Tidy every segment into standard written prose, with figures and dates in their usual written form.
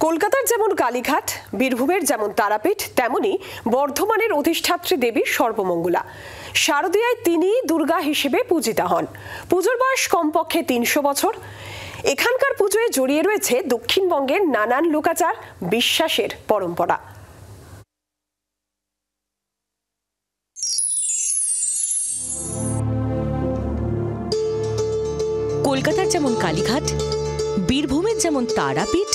কলকাতার যেমন কালীঘাট, বীরভূমের যেমন তারাপীঠ, তেমনি বর্ধমানের অধিষ্ঠাত্রী দেবী সর্বমঙ্গলা। শারদীয়ায় তিনি দুর্গা হিসেবে পূজিতা হন। পুজোর বয়স কমপক্ষে ৩০০ বছর। এখানকার পুজোয় জড়িয়ে রয়েছে দক্ষিণবঙ্গের নানান লোকাচার, বিশ্বাসের পরম্পরা। কলকাতার যেমন কালীঘাট, বীরভূমের যেমন তারাপীঠ,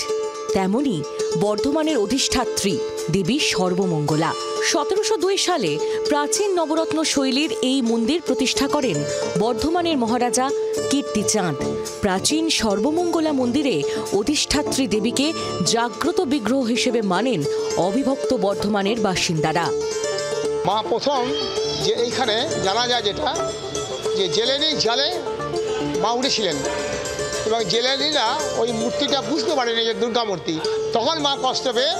তেমনি বর্ধমানের অধিষ্ঠাত্রী দেবী সর্বমঙ্গলা। ১৭০২ সালে প্রাচীন নবরত্ন শৈলীর এই মন্দির প্রতিষ্ঠা করেন বর্ধমানের মহারাজা কীর্তিচাঁদ। প্রাচীন সর্বমঙ্গলা মন্দিরে অধিষ্ঠাত্রী দেবীকে জাগ্রত বিগ্রহ হিসেবে মানেন অবিভক্ত বর্ধমানের বাসিন্দারা। মা প্রথম যে এইখানে জানা যায় যেটা যে জেলেনি জালে মা উঠেছিলেন এবং জেলেনিরা ওই মূর্তিটা বুঝতে পারেনি যে দুর্গা মূর্তি। তখন মা কষ্ট পেয়ে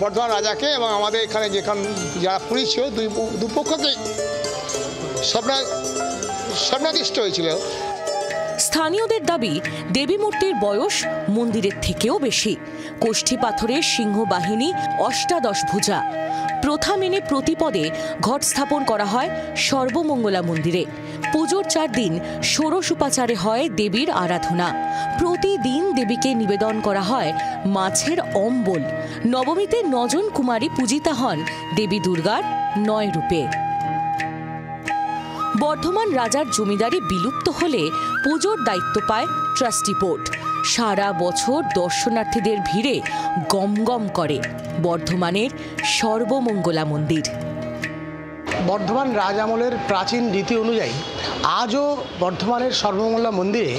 বর্ধমান রাজাকে এবং আমাদের এখানে যেখানে যারা পুলিশ ছিল দুপক্ষকে স্বপ্নাদিষ্ট হয়েছিল। স্থানীয়দের দাবি, দেবী মূর্তির বয়স মন্দিরের থেকেও বেশি। কোষ্ঠী পাথরের সিংহ বাহিনী, অষ্টাদশ ভুজা। প্রথা মেনে প্রতিপদে ঘট স্থাপন করা হয় সর্বমঙ্গলা মন্দিরে। পুজোর ৪ দিন ষোড়শ উপাচারে হয় দেবীর আরাধনা। প্রতিদিন দেবীকে নিবেদন করা হয় মাছের অম্বল। নবমীতে ৯ জন কুমারী পূজিতা হন দেবী দুর্গার ৯ রূপে। বর্ধমান রাজার জমিদারি বিলুপ্ত হলে পুজোর দায়িত্ব পায় ট্রাস্টি বোর্ড। সারা বছর দর্শনার্থীদের ভিড়ে গমগম করে বর্ধমানের সর্বমঙ্গলা মন্দির। বর্ধমান রাজ আমলের প্রাচীন রীতি অনুযায়ী আজও বর্ধমানের সর্বমঙ্গলা মন্দিরে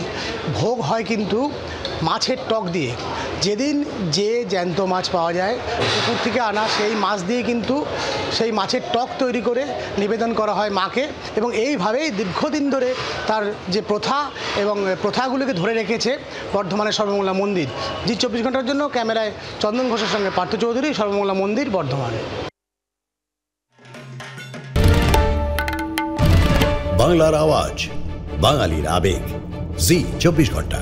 ভোগ হয় কিন্তু মাছের টক দিয়ে। যেদিন যে জ্যান্ত মাছ পাওয়া যায় পুকুর থেকে আনা সেই মাছ দিয়ে কিন্তু সেই মাছের টক তৈরি করে নিবেদন করা হয় মাকে, এবং এইভাবেই দীর্ঘদিন ধরে তার যে প্রথা এবং প্রথাগুলিকে ধরে রেখেছে বর্ধমানের সর্বমঙ্গলা মন্দির। জি ২৪ ঘন্টার জন্য ক্যামেরায় চন্দন ঘোষের সঙ্গে পার্থ চৌধুরী, সর্বমঙ্গলা মন্দির, বর্ধমান। বাংলার আওয়াজ, বাঙালির আবেগ, জি ২৪ ঘন্টা।